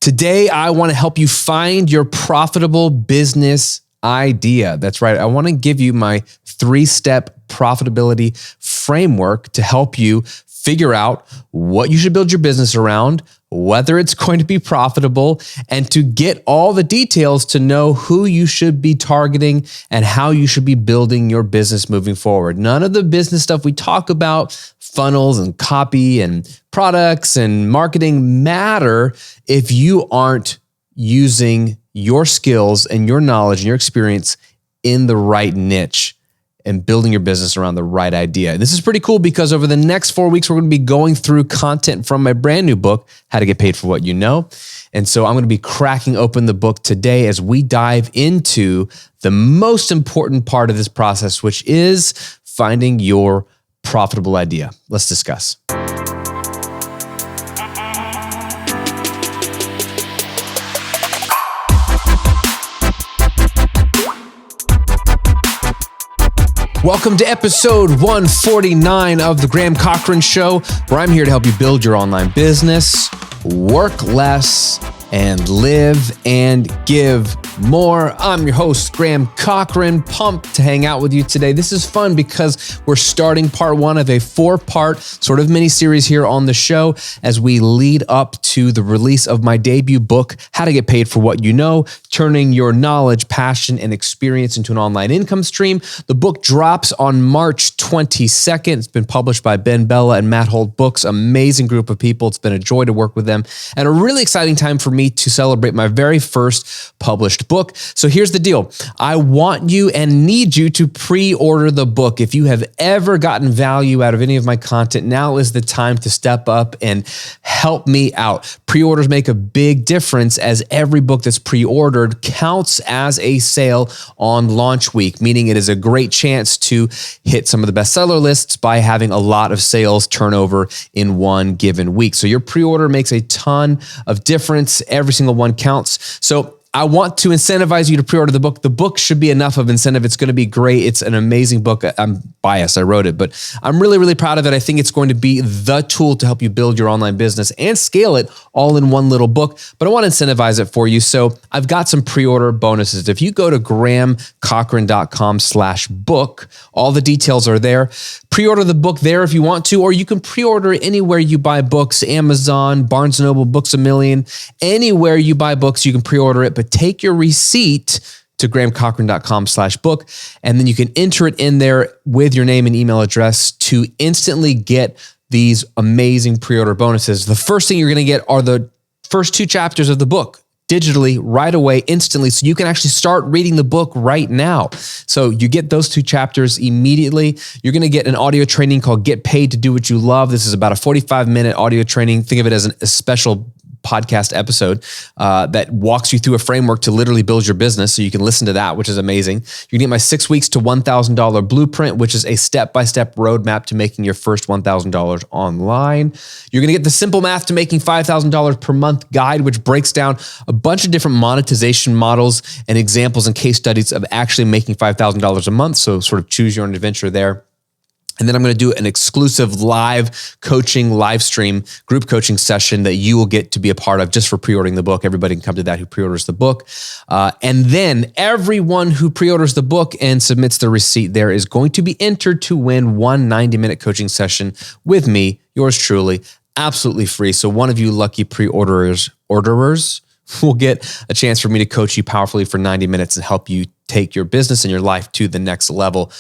Today, I want to help you find your profitable business idea. That's right. I want to give you my 3-step profitability framework to help you figure out what you should build your business around, whether it's going to be profitable, and to get all the details to know who you should be targeting and how you should be building your business moving forward. None of the business stuff we talk about, funnels and copy and products and marketing, matter if you aren't using your skills and your knowledge and your experience in the right niche and building your business around the right idea. This is pretty cool because over the next 4 weeks, we're going to be going through content from my brand new book, How to Get Paid for What You Know. And so I'm going to be cracking open the book today as we dive into the most important part of this process, which is finding your profitable idea. Let's discuss. Welcome to episode 149 of The Graham Cochran Show, where I'm here to help you build your online business, work less, and live and give more. I'm your host, Graham Cochran, pumped to hang out with you today. This is fun because we're starting part 1 of a 4-part sort of mini series here on the show as we lead up to the release of my debut book, How to Get Paid for What You Know, turning your knowledge, passion, and experience into an online income stream. The book drops on March 22nd. It's been published by Ben Bella and Matt Holt Books, amazing group of people. It's been a joy to work with them and a really exciting time for me to celebrate my very first published book. So here's the deal. I want you and need you to pre-order the book. If you have ever gotten value out of any of my content, now is the time to step up and help me out. Pre-orders make a big difference as every book that's pre-ordered counts as a sale on launch week, meaning it is a great chance to hit some of the bestseller lists by having a lot of sales turnover in one given week. So your pre-order makes a ton of difference. Every single one counts. So I want to incentivize you to pre-order the book. The book should be enough of incentive. It's going to be great. It's an amazing book. I'm biased. I wrote it, but I'm really, really proud of it. I think it's going to be the tool to help you build your online business and scale it all in one little book, but I want to incentivize it for you. So I've got some pre-order bonuses. If you go to grahamcochran.com/book, all the details are there. Pre-order the book there if you want to, or you can pre-order it anywhere you buy books, Amazon, Barnes & Noble, Books A Million, anywhere you buy books, you can pre-order it, but take your receipt to grahamcochran.com/book, and then you can enter it in there with your name and email address to instantly get these amazing pre-order bonuses. The first thing you're going to get are the first 2 chapters of the book digitally right away, instantly, so you can actually start reading the book right now. So you get those 2 chapters immediately. You're going to get an audio training called Get Paid to Do What You Love. This is about a 45-minute audio training. Think of it as a special podcast episode that walks you through a framework to literally build your business. So you can listen to that, which is amazing. You can get my 6 weeks to $1,000 blueprint, which is a step-by-step roadmap to making your first $1,000 online. You're going to get the simple math to making $5,000 per month guide, which breaks down a bunch of different monetization models and examples and case studies of actually making $5,000 a month. So sort of choose your own adventure there. And then I'm going to do an exclusive live coaching, live stream, group coaching session that you will get to be a part of just for pre-ordering the book. Everybody can come to that who pre-orders the book. And then everyone who pre-orders the book and submits the receipt there is going to be entered to win one 90-minute coaching session with me, yours truly, absolutely free. So one of you lucky pre-orderers will get a chance for me to coach you powerfully for 90 minutes and help you take your business and your life to the next level.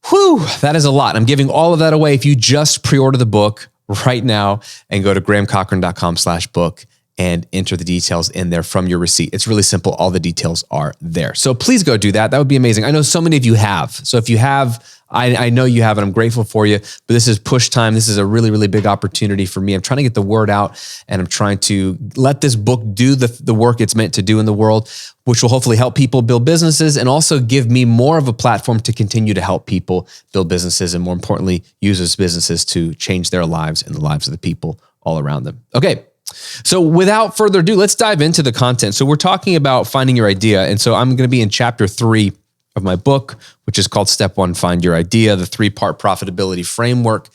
Whew, that is a lot. I'm giving all of that away if you just pre-order the book right now and go to grahamcochran.com/book and enter the details in there from your receipt. It's really simple. All the details are there. So please go do that. That would be amazing. I know so many of you have. So if you have, I know you have, and I'm grateful for you, but this is push time. This is a really, really big opportunity for me. I'm trying to get the word out, and I'm trying to let this book do the work it's meant to do in the world, which will hopefully help people build businesses and also give me more of a platform to continue to help people build businesses and, more importantly, use those businesses to change their lives and the lives of the people all around them. Okay. So without further ado, let's dive into the content. So we're talking about finding your idea. And so I'm going to be in chapter 3 of my book, which is called Step 1, Find Your Idea, the 3-Part Profitability Framework.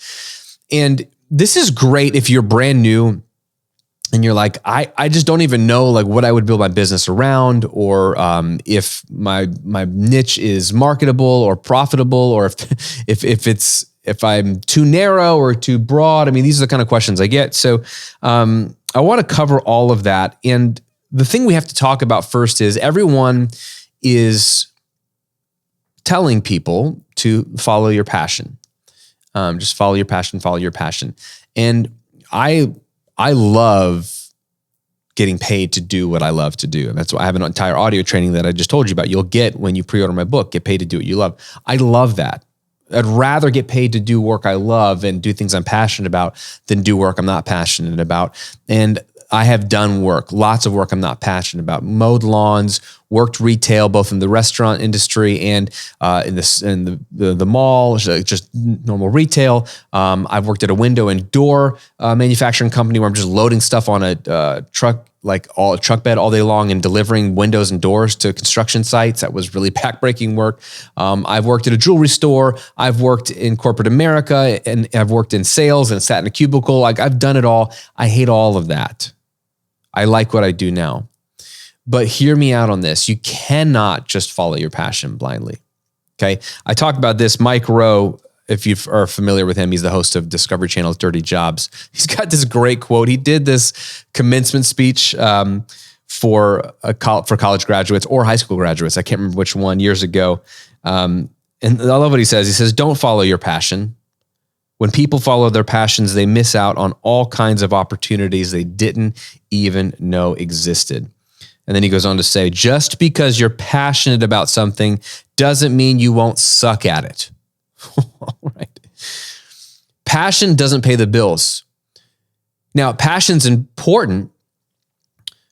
And this is great if you're brand new and you're like, I just don't even know like what I would build my business around, or if my niche is marketable or profitable, or if I'm too narrow or too broad. I mean, these are the kind of questions I get. So I want to cover all of that. And the thing we have to talk about first is everyone is telling people to follow your passion. Just follow your passion, follow your passion. And I love getting paid to do what I love to do. And that's why I have an entire audio training that I just told you about. You'll get when you pre-order my book, Get Paid to Do What You Love. I love that. I'd rather get paid to do work I love and do things I'm passionate about than do work I'm not passionate about. And I have done work, lots of work I'm not passionate about. Mowed lawns, worked retail, both in the restaurant industry and in the mall, just normal retail. I've worked at a window and door manufacturing company where I'm just loading stuff on a truck, like a truck bed all day long, and delivering windows and doors to construction sites. That was really backbreaking work. I've worked at a jewelry store. I've worked in corporate America, and I've worked in sales and sat in a cubicle. Like, I've done it all. I hate all of that. I like what I do now. But hear me out on this. You cannot just follow your passion blindly. Okay. I talked about this. Mike Rowe, if you are familiar with him, he's the host of Discovery Channel's Dirty Jobs. He's got this great quote. He did this commencement speech for college graduates or high school graduates. I can't remember which one, years ago. And I love what he says. He says, don't follow your passion. When people follow their passions, they miss out on all kinds of opportunities they didn't even know existed. And then he goes on to say, just because you're passionate about something doesn't mean you won't suck at it. All right. Passion doesn't pay the bills. Now, passion's important,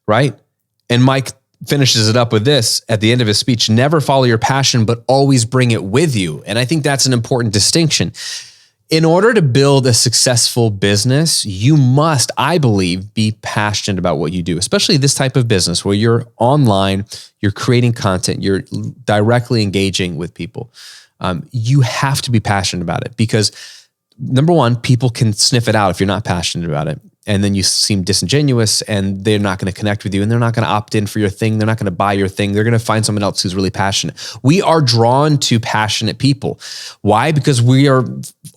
right? And Mike finishes it up with this at the end of his speech: never follow your passion, but always bring it with you. And I think that's an important distinction. In order to build a successful business, you must, I believe, be passionate about what you do, especially this type of business where you're online, you're creating content, you're directly engaging with people. You have to be passionate about it because, number one, people can sniff it out if you're not passionate about it. And then you seem disingenuous and they're not going to connect with you and they're not going to opt in for your thing. They're not going to buy your thing. They're going to find someone else who's really passionate. We are drawn to passionate people. Why? Because we are,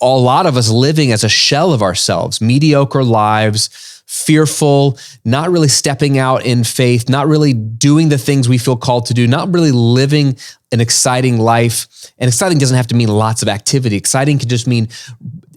a lot of us, living as a shell of ourselves, mediocre lives, fearful, not really stepping out in faith, not really doing the things we feel called to do, not really living an exciting life. And exciting doesn't have to mean lots of activity. Exciting can just mean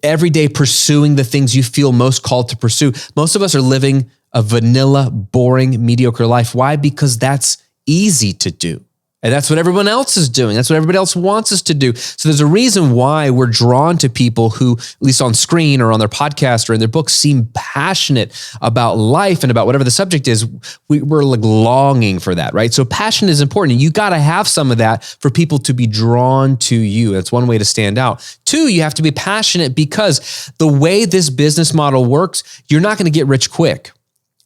every day pursuing the things you feel most called to pursue. Most of us are living a vanilla, boring, mediocre life. Why? Because that's easy to do. And that's what everyone else is doing. That's what everybody else wants us to do. So there's a reason why we're drawn to people who, at least on screen or on their podcast or in their books, seem passionate about life and about whatever the subject is. We're like longing for that, right? So passion is important. You got to have some of that for people to be drawn to you. That's one way to stand out. Two, you have to be passionate because the way this business model works, you're not going to get rich quick.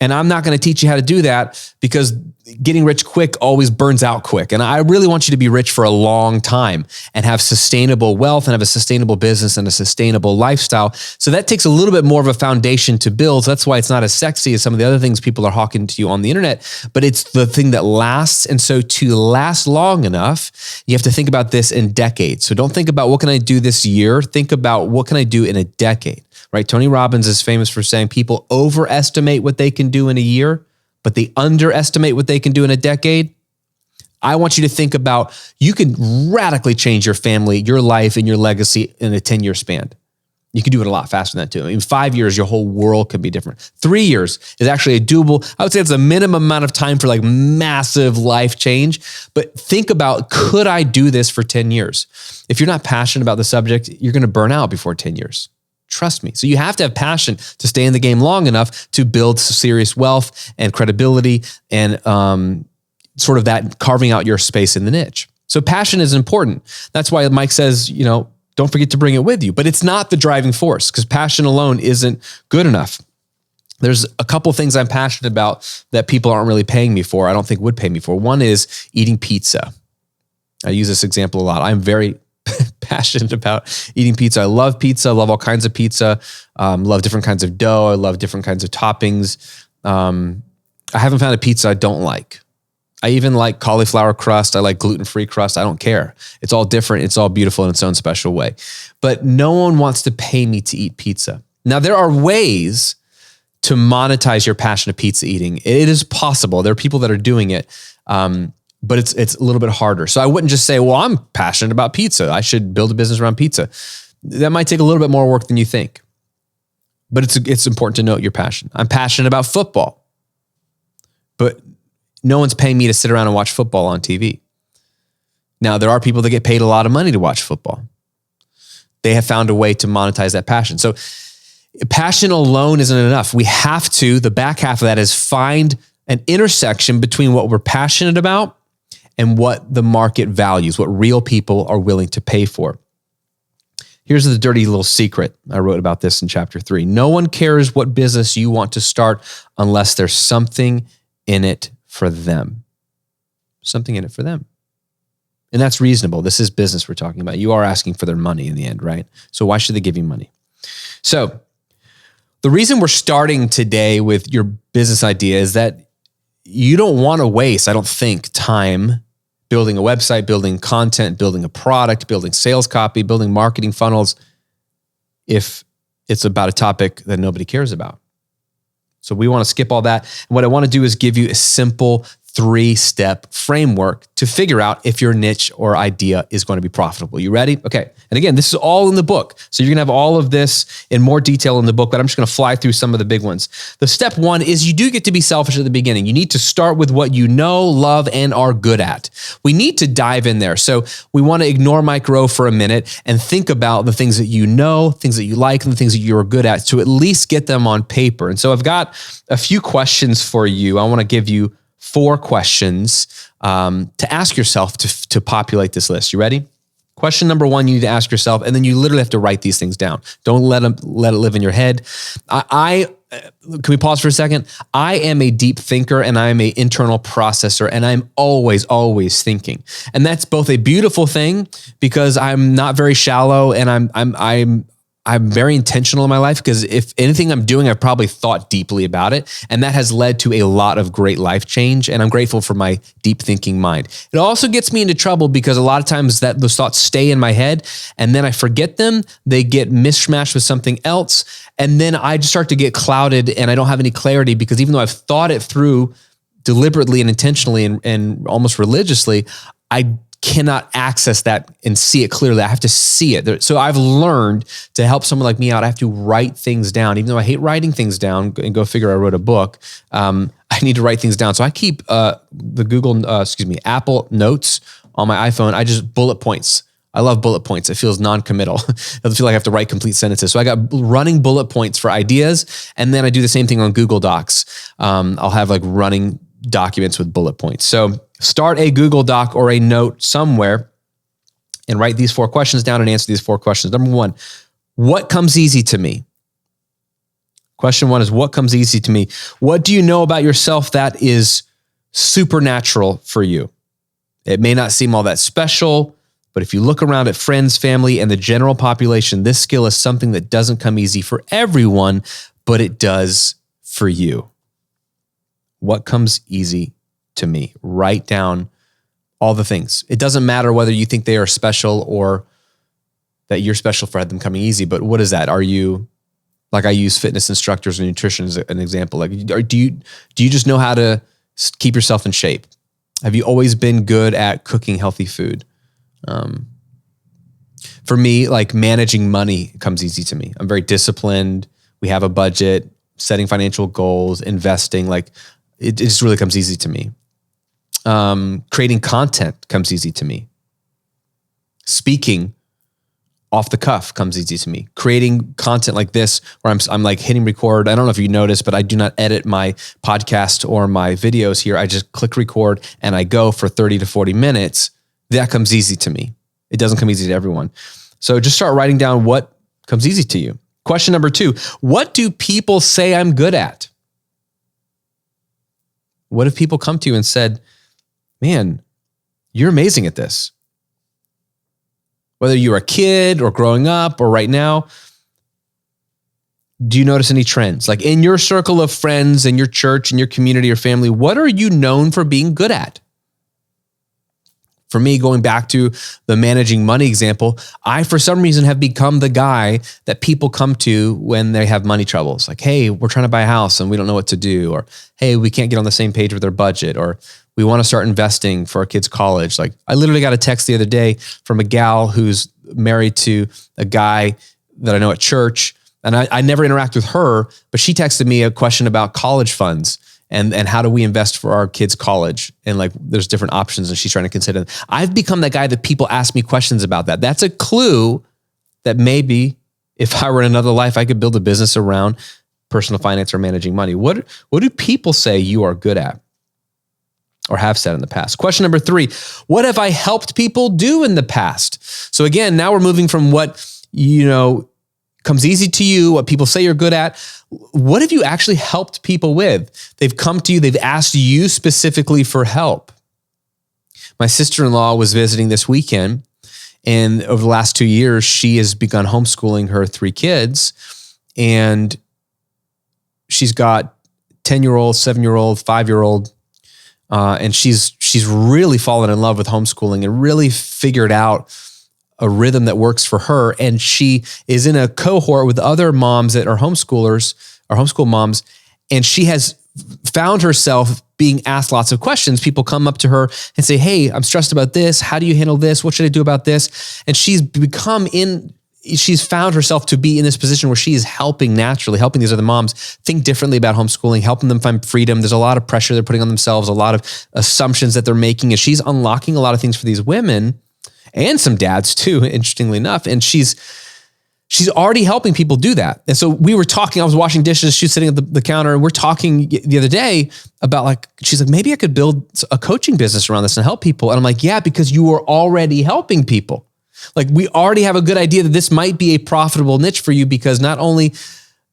And I'm not going to teach you how to do that because getting rich quick always burns out quick. And I really want you to be rich for a long time and have sustainable wealth and have a sustainable business and a sustainable lifestyle. So that takes a little bit more of a foundation to build. So that's why it's not as sexy as some of the other things people are hawking to you on the internet, but it's the thing that lasts. And so to last long enough, you have to think about this in decades. So don't think about what can I do this year? Think about what can I do in a decade, right? Tony Robbins is famous for saying people overestimate what they can do in a year, but they underestimate what they can do in a decade. I want you to think about, you can radically change your family, your life, and your legacy in a 10-year span. You can do it a lot faster than that too. In 5 years, your whole world could be different. 3 years is actually a doable, I would say it's a minimum amount of time for like massive life change. But think about, could I do this for 10 years? If you're not passionate about the subject, you're going to burn out before 10 years. Trust me. So you have to have passion to stay in the game long enough to build serious wealth and credibility and sort of that carving out your space in the niche. So passion is important. That's why Mike says, don't forget to bring it with you. But it's not the driving force because passion alone isn't good enough. There's a couple things I'm passionate about that people aren't really paying me for, I don't think would pay me for. One is eating pizza. I use this example a lot. I'm very passionate about eating pizza. I love pizza. I love all kinds of pizza. Love different kinds of dough. I love different kinds of toppings. I haven't found a pizza I don't like. I even like cauliflower crust. I like gluten-free crust. I don't care. It's all different. It's all beautiful in its own special way. But no one wants to pay me to eat pizza. Now, there are ways to monetize your passion of pizza eating. It is possible. There are people that are doing it, but it's a little bit harder. So I wouldn't just say, well, I'm passionate about pizza. I should build a business around pizza. That might take a little bit more work than you think. But it's important to note your passion. I'm passionate about football, but no one's paying me to sit around and watch football on TV. Now, there are people that get paid a lot of money to watch football. They have found a way to monetize that passion. So passion alone isn't enough. We have to, the back half of that is find an intersection between what we're passionate about and what the market values, what real people are willing to pay for. Here's the dirty little secret. I wrote about this in chapter 3. No one cares what business you want to start unless there's something in it for them. Something in it for them. And that's reasonable. This is business we're talking about. You are asking for their money in the end, right? So why should they give you money? So the reason we're starting today with your business idea is that you don't want to waste, I don't think, time building a website, building content, building a product, building sales copy, building marketing funnels if it's about a topic that nobody cares about. So we want to skip all that. And what I want to do is give you a simple 3-step framework to figure out if your niche or idea is going to be profitable. You ready? Okay. And again, this is all in the book. So you're going to have all of this in more detail in the book, but I'm just going to fly through some of the big ones. The step 1 is you do get to be selfish at the beginning. You need to start with what you know, love, and are good at. We need to dive in there. So we want to ignore micro for a minute and think about the things that you know, things that you like, and the things that you're good at to at least get them on paper. And so I've got a few questions for you. I want to give you 4 questions to ask yourself to populate this list. You ready? Question number 1, you need to ask yourself, and then you literally have to write these things down. Don't let it live in your head. Can we pause for a second? I am a deep thinker and I am an internal processor, and I'm always thinking. And that's both a beautiful thing because I'm not very shallow, and I'm very intentional in my life because if anything I'm doing, I've probably thought deeply about it. And that has led to a lot of great life change. And I'm grateful for my deep thinking mind. It also gets me into trouble because a lot of times those thoughts stay in my head and then I forget them. They get mishmashed with something else. And then I just start to get clouded and I don't have any clarity because even though I've thought it through deliberately and intentionally and almost religiously, I cannot access that and see it clearly. I have to see it. So I've learned to help someone like me out, I have to write things down. Even though I hate writing things down, and go figure I wrote a book, I need to write things down. So I keep the Apple Notes on my iPhone. I just bullet points. I love bullet points. It feels non-committal. It doesn't feel like I have to write complete sentences. So I got running bullet points for ideas. And then I do the same thing on Google Docs. I'll have like running documents with bullet points. So start a Google Doc or a note somewhere and write these 4 questions down and answer these 4 questions. Number 1, what comes easy to me? Question 1 is, what comes easy to me? What do you know about yourself that is supernatural for you? It may not seem all that special, but if you look around at friends, family, and the general population, this skill is something that doesn't come easy for everyone, but it does for you. What comes easy to me? Write down all the things. It doesn't matter whether you think they are special or that you're special for them coming easy, but what is that? Are you, like I use fitness instructors and nutrition as an example. Like, do you just know how to keep yourself in shape? Have you always been good at cooking healthy food? For me, like managing money comes easy to me. I'm very disciplined. We have a budget, setting financial goals, investing, like it just really comes easy to me. Creating content comes easy to me. Speaking off the cuff comes easy to me. Creating content like this, where I'm like hitting record. I don't know if you noticed, but I do not edit my podcast or my videos here. I just click record and I go for 30 to 40 minutes. That comes easy to me. It doesn't come easy to everyone. So just start writing down what comes easy to you. Question number 2, what do people say I'm good at? What if people come to you and said, man, you're amazing at this? Whether you're a kid or growing up or right now, Do you notice any trends? Like in your circle of friends, in your church, in your community or family, what are you known for being good at? For me, going back to the managing money example, I, for some reason, have become the guy that people come to when they have money troubles. Like, hey, we're trying to buy a house and we don't know what to do. Or, hey, we can't get on the same page with our budget. Or we want to start investing for our kids' college. Like, I literally got a text the other day from a gal who's married to a guy that I know at church. And I never interact with her, but she texted me a question about college funds and how do we invest for our kids' college? And like, there's different options and she's trying to consider them. I've become that guy that people ask me questions about that. That's a clue that maybe if I were in another life, I could build a business around personal finance or managing money. What do people say you are good at or have said in the past? Question number 3, what have I helped people do in the past? So again, now we're moving from what, comes easy to you, what people say you're good at. What have you actually helped people with? They've come to you, they've asked you specifically for help. My sister-in-law was visiting this weekend, and over the last 2 years, she has begun homeschooling her 3 kids, and she's got 10-year-old, 7-year-old, 5-year-old, and she's really fallen in love with homeschooling and really figured out a rhythm that works for her. And she is in a cohort with other moms that are homeschoolers or homeschool moms. And she has found herself being asked lots of questions. People come up to her and say, hey, I'm stressed about this. How do you handle this? What should I do about this? And she's found herself to be in this position where she is helping these other moms think differently about homeschooling, helping them find freedom. There's a lot of pressure they're putting on themselves, a lot of assumptions that they're making. And she's unlocking a lot of things for these women and some dads too, interestingly enough. And she's already helping people do that. And so we were talking, I was washing dishes, she's sitting at the counter, and we're talking the other day about she's like, maybe I could build a coaching business around this and help people. And I'm like, yeah, because you are already helping people. Like, we already have a good idea that this might be a profitable niche for you, because not only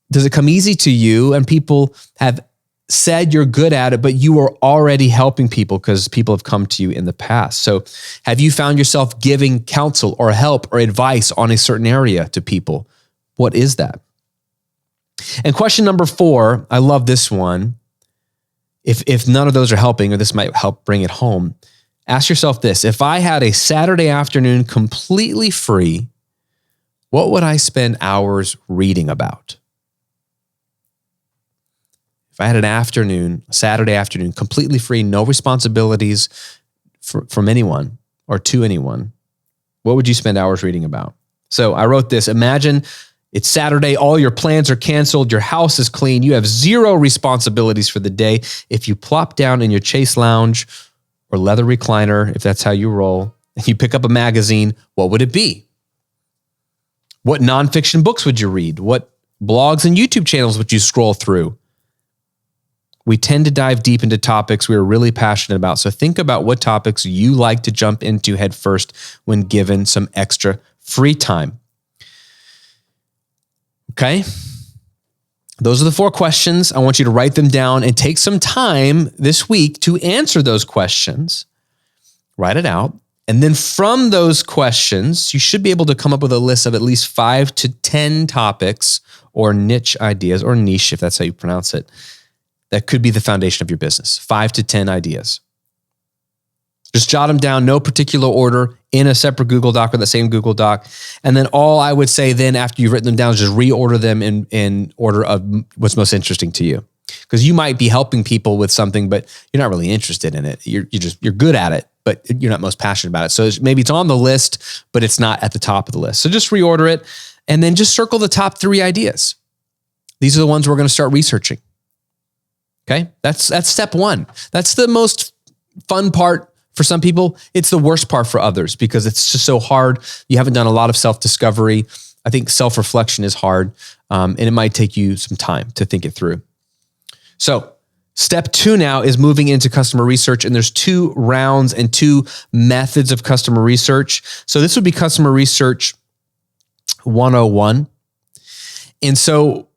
does it come easy to you and people have said you're good at it, but you are already helping people because people have come to you in the past. So have you found yourself giving counsel or help or advice on a certain area to people? What is that? And question number 4, I love this one. If none of those are helping, or this might help bring it home, ask yourself this: if I had a Saturday afternoon completely free, what would I spend hours reading about? If I had a Saturday afternoon, completely free, no responsibilities from anyone or to anyone, what would you spend hours reading about? So I wrote this: imagine it's Saturday, all your plans are canceled, your house is clean, you have 0 responsibilities for the day. If you plop down in your Chase lounge or leather recliner, if that's how you roll, and you pick up a magazine, what would it be? What nonfiction books would you read? What blogs and YouTube channels would you scroll through? We tend to dive deep into topics we're really passionate about. So think about what topics you like to jump into head first when given some extra free time. Okay? Those are the 4 questions. I want you to write them down and take some time this week to answer those questions. Write it out. And then from those questions, you should be able to come up with a list of at least 5 to 10 topics or niche ideas, or niche, if that's how you pronounce it, that could be the foundation of your business. 5 to 10 ideas. Just jot them down, no particular order, in a separate Google Doc or the same Google Doc. And then all I would say then, after you've written them down, is just reorder them in order of what's most interesting to you. Because you might be helping people with something, but you're not really interested in it. You're good at it, but you're not most passionate about it. So maybe it's on the list, but it's not at the top of the list. So just reorder it, and then just circle the top 3 ideas. These are the ones we're going to start researching. Okay, that's step 1. That's the most fun part for some people. It's the worst part for others because it's just so hard. You haven't done a lot of self-discovery. I think self-reflection is hard, and it might take you some time to think it through. So step 2 now is moving into customer research, and there's 2 rounds and 2 methods of customer research. So this would be customer research 101. And so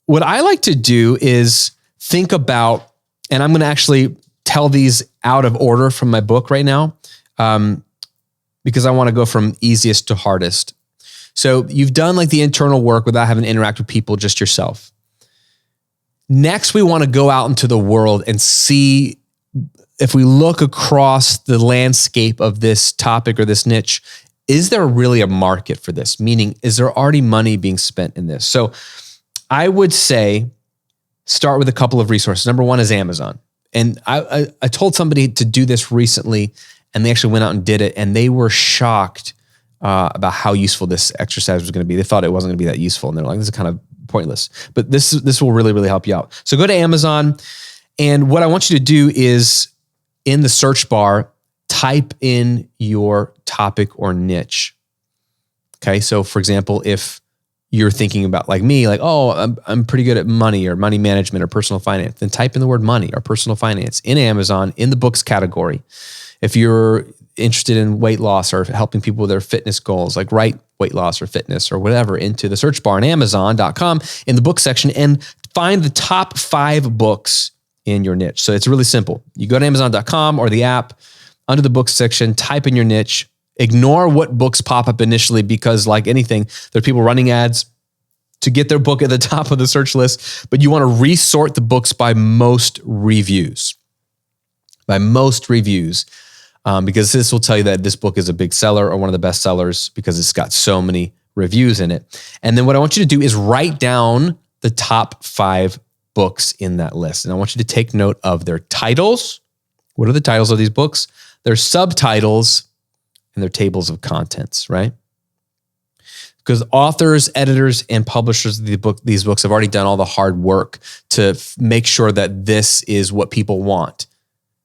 what I like to do is think about, and I'm going to actually tell these out of order from my book right now, because I want to go from easiest to hardest. So you've done like the internal work without having to interact with people, just yourself. Next, we want to go out into the world and see if we look across the landscape of this topic or this niche, is there really a market for this? Meaning, is there already money being spent in this? So I would say start with a couple of resources. Number one is Amazon. And I told somebody to do this recently, and they actually went out and did it, and they were shocked about how useful this exercise was going to be. They thought it wasn't going to be that useful, and they're like, this is kind of pointless. But this will really, really help you out. So go to Amazon, and what I want you to do is in the search bar, type in your topic or niche. Okay, so for example, if you're thinking about like me, like, oh, I'm pretty good at money or money management or personal finance, then type in the word money or personal finance in Amazon in the books category. If you're interested in weight loss or helping people with their fitness goals, like write weight loss or fitness or whatever into the search bar on Amazon.com in the book section and find the top 5 books in your niche. So it's really simple. You go to Amazon.com or the app, under the books section, type in your niche, ignore what books pop up initially because like anything, there are people running ads to get their book at the top of the search list, but you want to resort the books by most reviews. By most reviews, because this will tell you that this book is a big seller or one of the best sellers because it's got so many reviews in it. And then what I want you to do is write down the top 5 books in that list. And I want you to take note of their titles. What are the titles of these books? Their subtitles and their tables of contents, right? Because authors, editors, and publishers of these books have already done all the hard work to make sure that this is what people want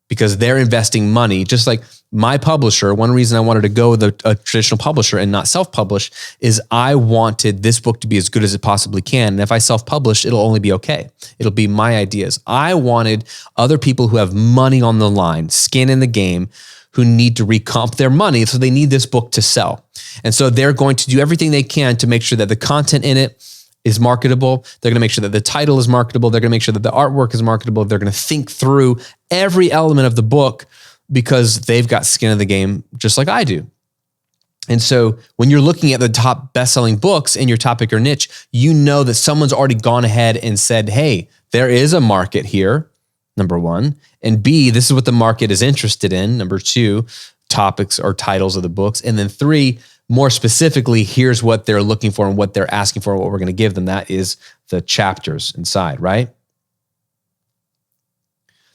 because they're investing money. Just like my publisher, one reason I wanted to go with a traditional publisher and not self-publish is I wanted this book to be as good as it possibly can. And if I self-publish, it'll only be okay. It'll be my ideas. I wanted other people who have money on the line, skin in the game, who need to recomp their money. So they need this book to sell. And so they're going to do everything they can to make sure that the content in it is marketable. They're going to make sure that the title is marketable. They're going to make sure that the artwork is marketable. They're going to think through every element of the book because they've got skin in the game just like I do. And so when you're looking at the top best-selling books in your topic or niche, you know that someone's already gone ahead and said, hey, there is a market here, number one. And B, this is what the market is interested in. Number 2, topics or titles of the books. And then 3, more specifically, here's what they're looking for and what they're asking for, what we're going to give them. That is the chapters inside, right?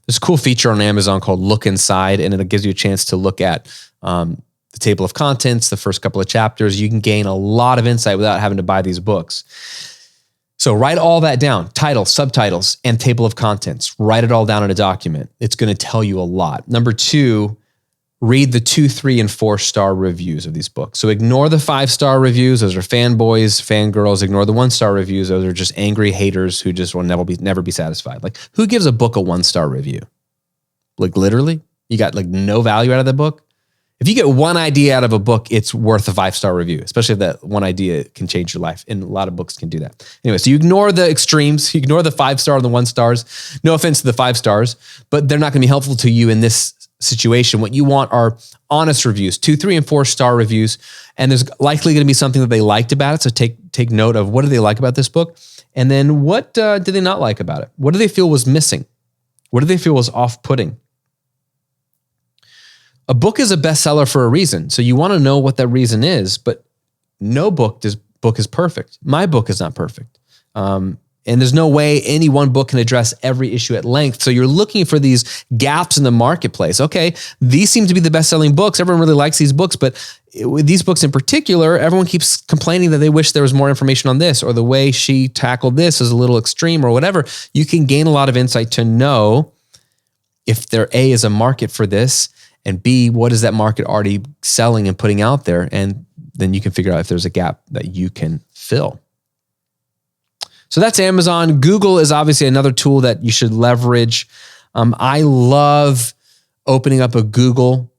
There's a cool feature on Amazon called Look Inside, and it gives you a chance to look at the table of contents, the first couple of chapters. You can gain a lot of insight without having to buy these books. So write all that down, titles, subtitles, and table of contents. Write it all down in a document. It's going to tell you a lot. Number 2, read the 2, 3, and 4-star reviews of these books. So ignore the 5-star reviews. Those are fanboys, fangirls. Ignore the 1-star reviews. Those are just angry haters who just will never be satisfied. Like, who gives a book a 1-star review? Like, literally? You got like no value out of the book? If you get one idea out of a book, it's worth a 5-star review, especially if that one idea can change your life. And a lot of books can do that. Anyway, so you ignore the extremes. You ignore the 5-star and the 1-stars. No offense to the 5-stars, but they're not going to be helpful to you in this situation. What you want are honest reviews, 2, 3, and 4-star reviews. And there's likely going to be something that they liked about it. So take note of what do they like about this book? And then what did they not like about it? What do they feel was missing? What do they feel was off-putting? A book is a bestseller for a reason. So you want to know what that reason is, but no book is perfect. My book is not perfect. And there's no way any one book can address every issue at length. So you're looking for these gaps in the marketplace. Okay, these seem to be the best-selling books. Everyone really likes these books, but with these books in particular, everyone keeps complaining that they wish there was more information on this, or the way she tackled this is a little extreme, or whatever. You can gain a lot of insight to know if there A is a market for this, and B, what is that market already selling and putting out there? And then you can figure out if there's a gap that you can fill. So that's Amazon. Google is obviously another tool that you should leverage. I love opening up a Google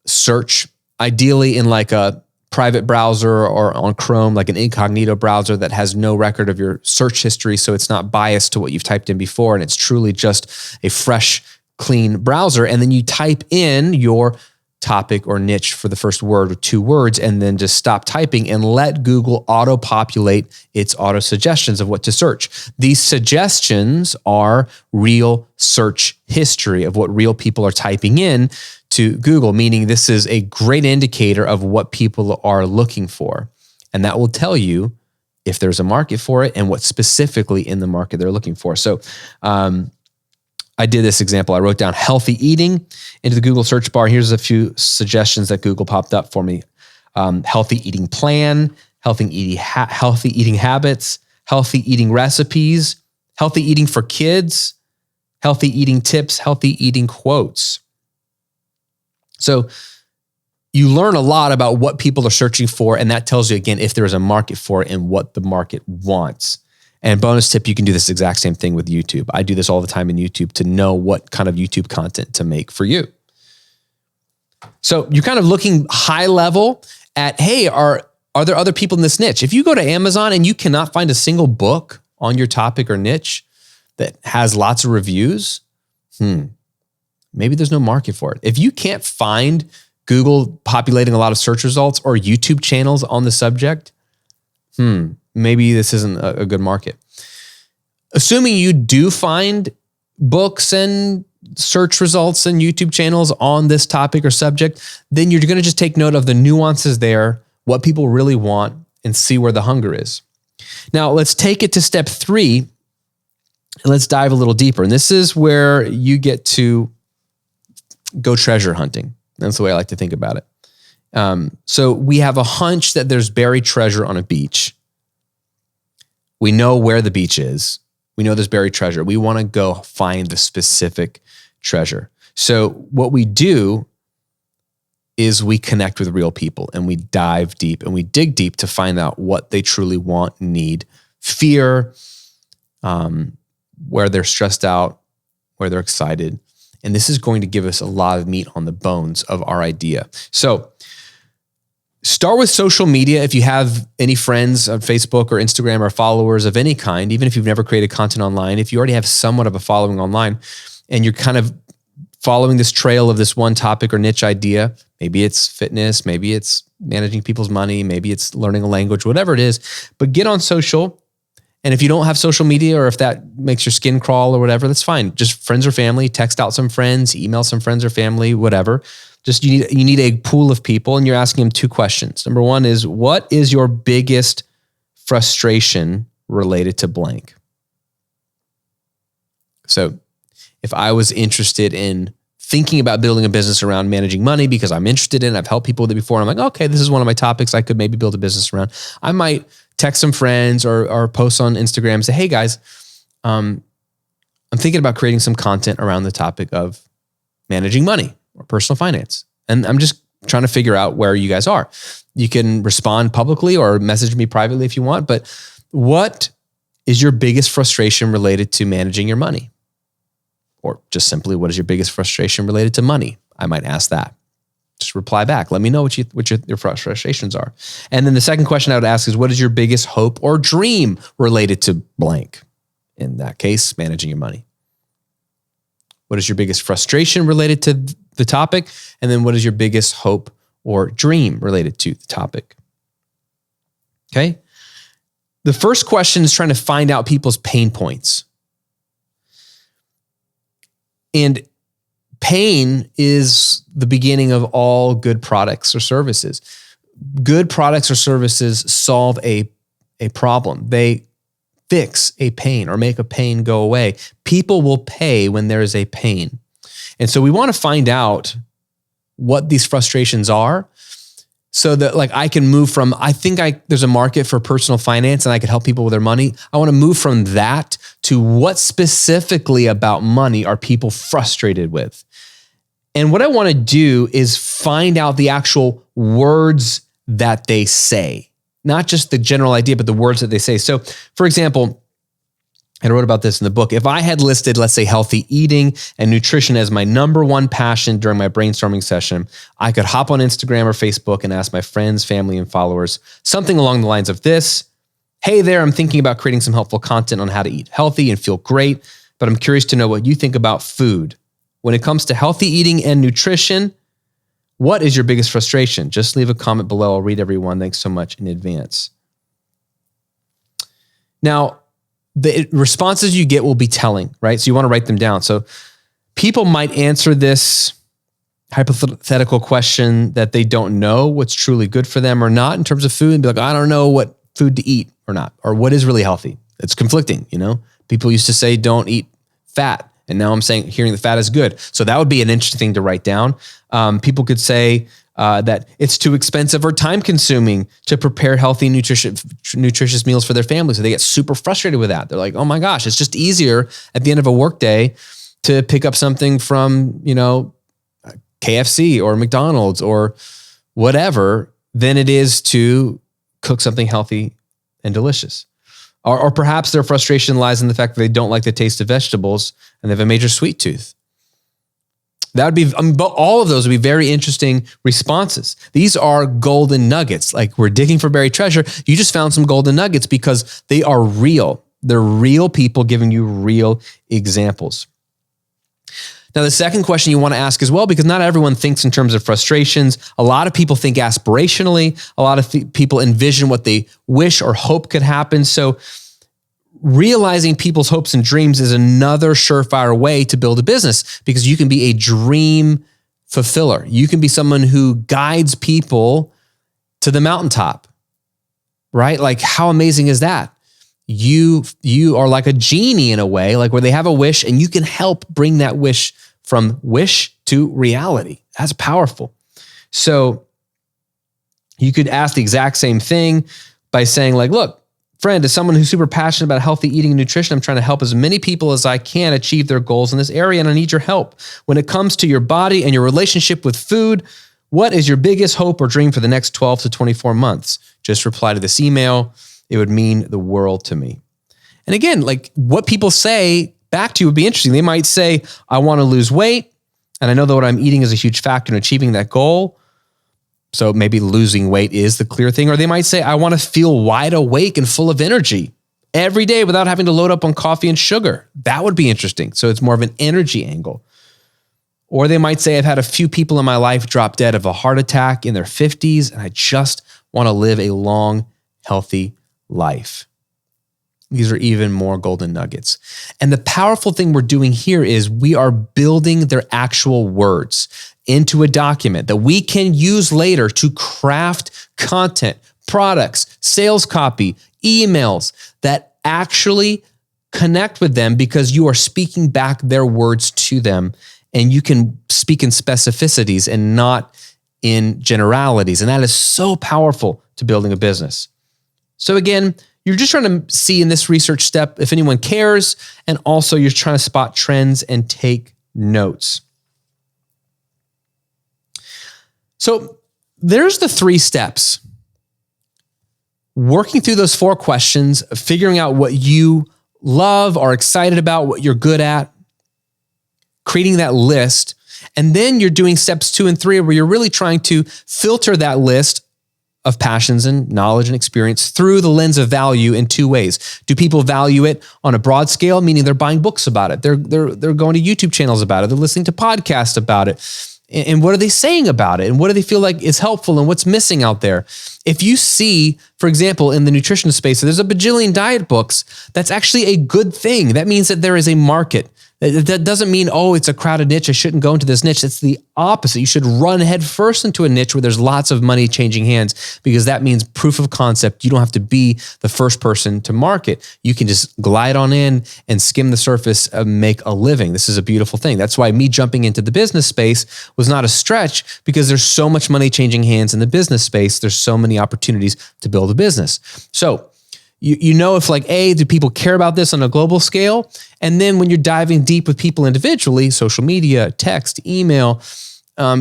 search, ideally in like a private browser or on Chrome, like an incognito browser that has no record of your search history. So it's not biased to what you've typed in before. And it's truly just a fresh, clean browser. And then you type in your topic or niche for the first word or 2 words, and then just stop typing and let Google auto-populate its auto suggestions of what to search. These suggestions are real search history of what real people are typing in to Google, meaning this is a great indicator of what people are looking for. And that will tell you if there's a market for it and what specifically in the market they're looking for. So, I did this example. I wrote down healthy eating into the Google search bar. Here's a few suggestions that Google popped up for me. Healthy eating plan, healthy eating habits, healthy eating recipes, healthy eating for kids, healthy eating tips, healthy eating quotes. So you learn a lot about what people are searching for, and that tells you, again, if there's a market for it and what the market wants. And bonus tip, you can do this exact same thing with YouTube. I do this all the time in YouTube to know what kind of YouTube content to make for you. So you're kind of looking high level at, hey, are there other people in this niche? If you go to Amazon and you cannot find a single book on your topic or niche that has lots of reviews, maybe there's no market for it. If you can't find Google populating a lot of search results or YouTube channels on the subject, maybe this isn't a good market. Assuming you do find books and search results and YouTube channels on this topic or subject, then you're going to just take note of the nuances there, what people really want, and see where the hunger is. Now, let's take it to step 3, and let's dive a little deeper. And this is where you get to go treasure hunting. That's the way I like to think about it. So we have a hunch that there's buried treasure on a beach. We know where the beach is. We know there's buried treasure. We want to go find the specific treasure. So what we do is we connect with real people and we dive deep and we dig deep to find out what they truly want, need, fear, where they're stressed out, where they're excited. And this is going to give us a lot of meat on the bones of our idea. So start with social media. If you have any friends on Facebook or Instagram or followers of any kind, even if you've never created content online, if you already have somewhat of a following online and you're kind of following this trail of this one topic or niche idea, maybe it's fitness, maybe it's managing people's money, maybe it's learning a language, whatever it is, but get on social. And if you don't have social media or if that makes your skin crawl or whatever, that's fine. Just friends or family, text out some friends, email some friends or family, whatever. Just you need a pool of people and you're asking them 2 questions. Number 1 is, what is your biggest frustration related to blank? So if I was interested in thinking about building a business around managing money because I'm interested in it, I've helped people with it before, and I'm like, okay, this is one of my topics I could maybe build a business around. I might text some friends or post on Instagram and say, hey guys, I'm thinking about creating some content around the topic of managing money or personal finance. And I'm just trying to figure out where you guys are. You can respond publicly or message me privately if you want, but what is your biggest frustration related to managing your money? Or just simply, what is your biggest frustration related to money? I might ask that. Just reply back. Let me know what your frustrations are. And then the second question I would ask is, what is your biggest hope or dream related to blank? In that case, managing your money. What is your biggest frustration related to the topic? And then what is your biggest hope or dream related to the topic? Okay. The first question is trying to find out people's pain points. And pain is the beginning of all good products or services. Good products or services solve a problem. They fix a pain or make a pain go away. People will pay when there is a pain. And so we want to find out what these frustrations are so that I can move from, there's a market for personal finance and I could help people with their money. I want to move from that to what specifically about money are people frustrated with. And what I want to do is find out the actual words that they say, not just the general idea, but the words that they say. So for example, I wrote about this in the book. If I had listed, let's say, healthy eating and nutrition as my number 1 passion during my brainstorming session, I could hop on Instagram or Facebook and ask my friends, family, and followers something along the lines of this. Hey there, I'm thinking about creating some helpful content on how to eat healthy and feel great, but I'm curious to know what you think about food. When it comes to healthy eating and nutrition, What is your biggest frustration? Just leave a comment below. I'll read everyone. Thanks so much in advance. Now, the responses you get will be telling, right? So you want to write them down. So people might answer this hypothetical question that they don't know what's truly good for them or not in terms of food, and be like, I don't know what food to eat or not, or what is really healthy. It's conflicting, you know? People used to say, don't eat fat. And now I'm hearing that fat is good. So that would be an interesting thing to write down. People could say that it's too expensive or time consuming to prepare healthy, nutritious meals for their family. So they get super frustrated with that. They're like, oh my gosh, it's just easier at the end of a workday to pick up something from, KFC or McDonald's or whatever than it is to cook something healthy and delicious. Or perhaps their frustration lies in the fact that they don't like the taste of vegetables and they have a major sweet tooth. That would be, all of those would be very interesting responses. These are golden nuggets. Like, we're digging for buried treasure. You just found some golden nuggets because they are real. They're real people giving you real examples. Now, the second question you want to ask as well, because not everyone thinks in terms of frustrations. A lot of people think aspirationally. A lot of people envision what they wish or hope could happen. So realizing people's hopes and dreams is another surefire way to build a business, because you can be a dream fulfiller. You can be someone who guides people to the mountaintop, right? Like, how amazing is that? You are like a genie in a way, like where they have a wish and you can help bring that wish from wish to reality. That's powerful. So you could ask the exact same thing by saying, like, look, friend, as someone who's super passionate about healthy eating and nutrition, I'm trying to help as many people as I can achieve their goals in this area, and I need your help. When it comes to your body and your relationship with food, what is your biggest hope or dream for the next 12 to 24 months? Just reply to this email. It would mean the world to me. And again, like, what people say back to you would be interesting. They might say, I want to lose weight, and I know that what I'm eating is a huge factor in achieving that goal. So maybe losing weight is the clear thing. Or they might say, I want to feel wide awake and full of energy every day without having to load up on coffee and sugar. That would be interesting. So it's more of an energy angle. Or they might say, I've had a few people in my life drop dead of a heart attack in their 50s, and I just want to live a long, healthy life. These are even more golden nuggets. And the powerful thing we're doing here is we are building their actual words into a document that we can use later to craft content, products, sales copy, emails that actually connect with them, because you are speaking back their words to them, and you can speak in specificities and not in generalities. And that is so powerful to building a business. So again, you're just trying to see in this research step if anyone cares, and also you're trying to spot trends and take notes. So there's the 3 steps. Working through those 4 questions, figuring out what you love, are excited about, what you're good at, creating that list, and then you're doing steps 2 and 3 where you're really trying to filter that list of passions and knowledge and experience through the lens of value in 2 ways. Do people value it on a broad scale, meaning they're buying books about it, they're going to YouTube channels about it, they're listening to podcasts about it, and what are they saying about it, and what do they feel like is helpful, and what's missing out there? If you see, for example, in the nutrition space, there's a bajillion diet books, that's actually a good thing. That means that there is a market. That doesn't mean, oh, it's a crowded niche, I shouldn't go into this niche. It's the opposite. You should run head first into a niche where there's lots of money changing hands, because that means proof of concept. You don't have to be the first person to market. You can just glide on in and skim the surface and make a living. This is a beautiful thing. That's why me jumping into the business space was not a stretch, because there's so much money changing hands in the business space. There's so many opportunities to build a business. So you know, if like, A, do people care about this on a global scale? And then when you're diving deep with people individually, social media, text, email,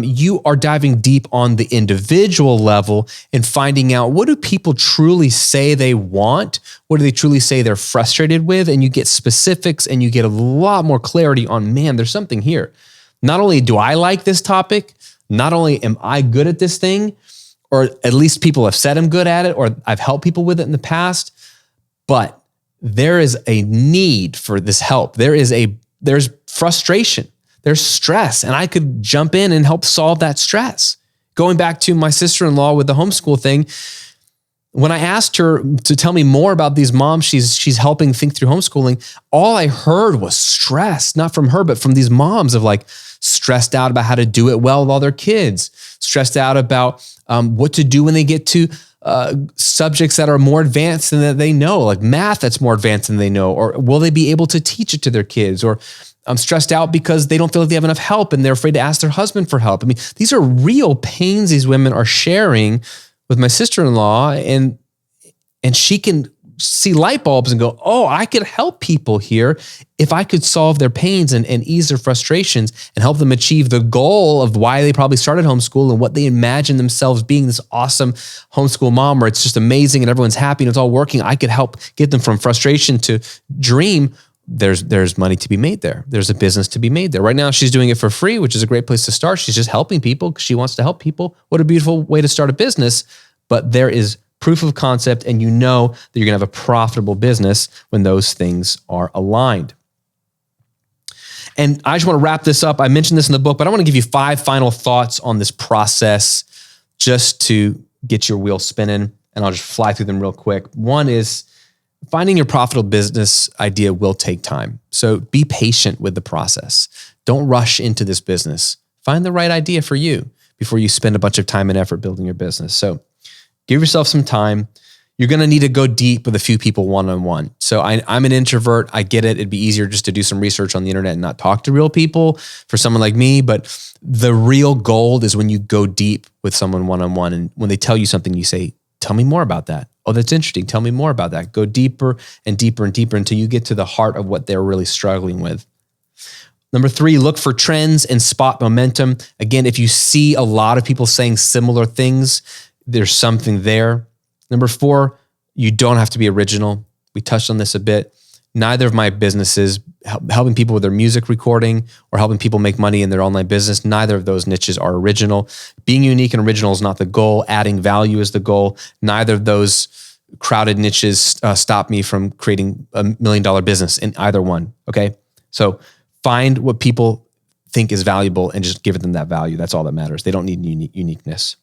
you are diving deep on the individual level and finding out, what do people truly say they want? What do they truly say they're frustrated with? And you get specifics, and you get a lot more clarity on, man, there's something here. Not only do I like this topic, not only am I good at this thing, or at least people have said I'm good at it, or I've helped people with it in the past, but there is a need for this help. There's frustration, there's stress, and I could jump in and help solve that stress. Going back to my sister-in-law with the homeschool thing, when I asked her to tell me more about these moms she's helping think through homeschooling, all I heard was stress, not from her, but from these moms of like stressed out about how to do it well with all their kids, stressed out about what to do when they get to subjects that are more advanced than that they know, like math that's more advanced than they know, or will they be able to teach it to their kids? Or I'm stressed out because they don't feel like they have enough help and they're afraid to ask their husband for help. I mean, these are real pains these women are sharing with my sister-in-law, and she can see light bulbs and go, oh, I could help people here if I could solve their pains and ease their frustrations and help them achieve the goal of why they probably started homeschool and what they imagine themselves being, this awesome homeschool mom where it's just amazing and everyone's happy and it's all working. I could help get them from frustration to dream. There's money to be made there. There's a business to be made there. Right now, she's doing it for free, which is a great place to start. She's just helping people because she wants to help people. What a beautiful way to start a business. But there is proof of concept, and you know that you're going to have a profitable business when those things are aligned. And I just want to wrap this up. I mentioned this in the book, but I want to give you 5 final thoughts on this process just to get your wheel spinning, and I'll just fly through them real quick. One is, finding your profitable business idea will take time. So be patient with the process. Don't rush into this business. Find the right idea for you before you spend a bunch of time and effort building your business. So give yourself some time. You're going to need to go deep with a few people one-on-one. So I'm an introvert. I get it. It'd be easier just to do some research on the internet and not talk to real people for someone like me. But the real gold is when you go deep with someone one-on-one. And when they tell you something, you say, tell me more about that. Oh, that's interesting. Tell me more about that. Go deeper and deeper and deeper until you get to the heart of what they're really struggling with. Number 3, look for trends and spot momentum. Again, if you see a lot of people saying similar things, there's something there. Number 4, you don't have to be original. We touched on this a bit. Neither of my businesses, helping people with their music recording or helping people make money in their online business, neither of those niches are original. Being unique and original is not the goal. Adding value is the goal. Neither of those crowded niches stop me from creating $1 million business in either one, okay? So find what people think is valuable and just give them that value. That's all that matters. They don't need uniqueness.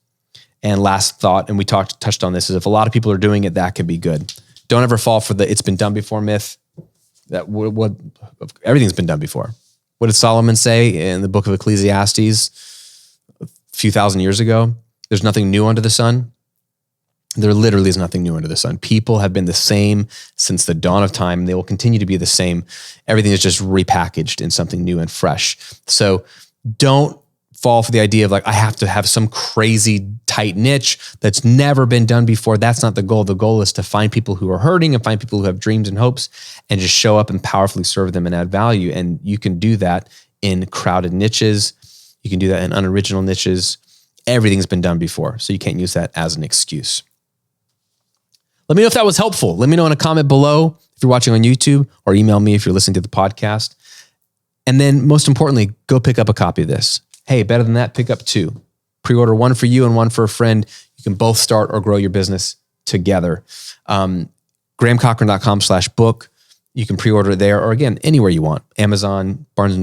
And last thought, and we touched on this, is if a lot of people are doing it, that could be good. Don't ever fall for the "it's been done before" myth. That what everything's been done before. What did Solomon say in the book of Ecclesiastes a few thousand years ago? There's nothing new under the sun. There literally is nothing new under the sun. People have been the same since the dawn of time, and they will continue to be the same. Everything is just repackaged in something new and fresh. So don't fall for the idea of like, I have to have some crazy tight niche that's never been done before. That's not the goal. The goal is to find people who are hurting and find people who have dreams and hopes and just show up and powerfully serve them and add value. And you can do that in crowded niches. You can do that in unoriginal niches. Everything's been done before, so you can't use that as an excuse. Let me know if that was helpful. Let me know in a comment below if you're watching on YouTube, or email me if you're listening to the podcast. And then most importantly, go pick up a copy of this. Hey, better than that, pick up 2. Pre-order one for you and one for a friend. You can both start or grow your business together. GrahamCochran.com/book. You can pre-order it there, or again, anywhere you want. Amazon, Barnes &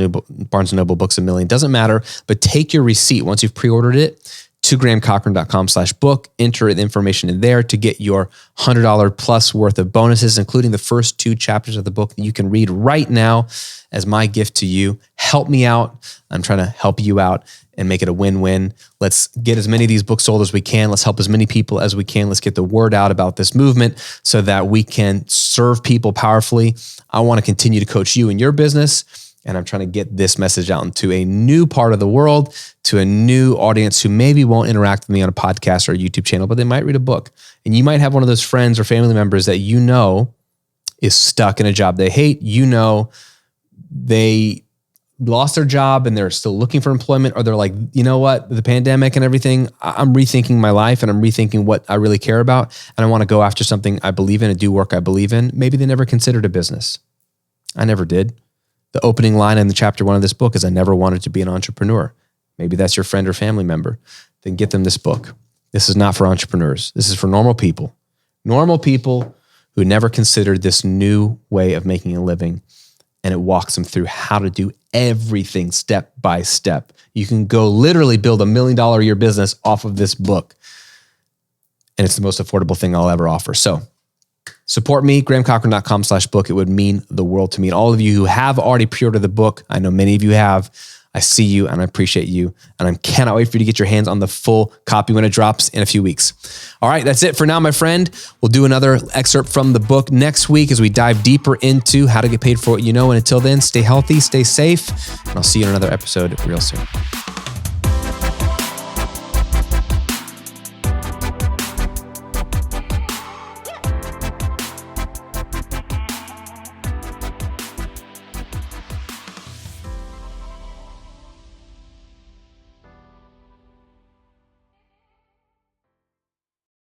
Noble, Books A Million, doesn't matter. But take your receipt once you've pre-ordered it to GrahamCochran.com/book. Enter the information in there to get your $100 plus worth of bonuses, including the first 2 chapters of the book that you can read right now as my gift to you. Help me out. I'm trying to help you out and make it a win-win. Let's get as many of these books sold as we can. Let's help as many people as we can. Let's get the word out about this movement so that we can serve people powerfully. I want to continue to coach you in your business, and I'm trying to get this message out into a new part of the world, to a new audience who maybe won't interact with me on a podcast or a YouTube channel, but they might read a book. And you might have one of those friends or family members that you know is stuck in a job they hate. You know they lost their job and they're still looking for employment, or they're like, you know what, the pandemic and everything, I'm rethinking my life and I'm rethinking what I really care about. And I want to go after something I believe in and do work I believe in. Maybe they never considered a business. I never did. The opening line in the chapter 1 of this book is, I never wanted to be an entrepreneur. Maybe that's your friend or family member. Then get them this book. This is not for entrepreneurs. This is for normal people. Normal people who never considered this new way of making a living. and it walks them through how to do everything step by step. You can go literally build $1 million a year business off of this book. And it's the most affordable thing I'll ever offer. So support me, grahamcochran.com/book. It would mean the world to me. And all of you who have already pre-ordered the book, I know many of you have. I see you and I appreciate you. And I cannot wait for you to get your hands on the full copy when it drops in a few weeks. All right, that's it for now, my friend. We'll do another excerpt from the book next week as we dive deeper into how to get paid for what you know. And until then, stay healthy, stay safe, and I'll see you in another episode real soon.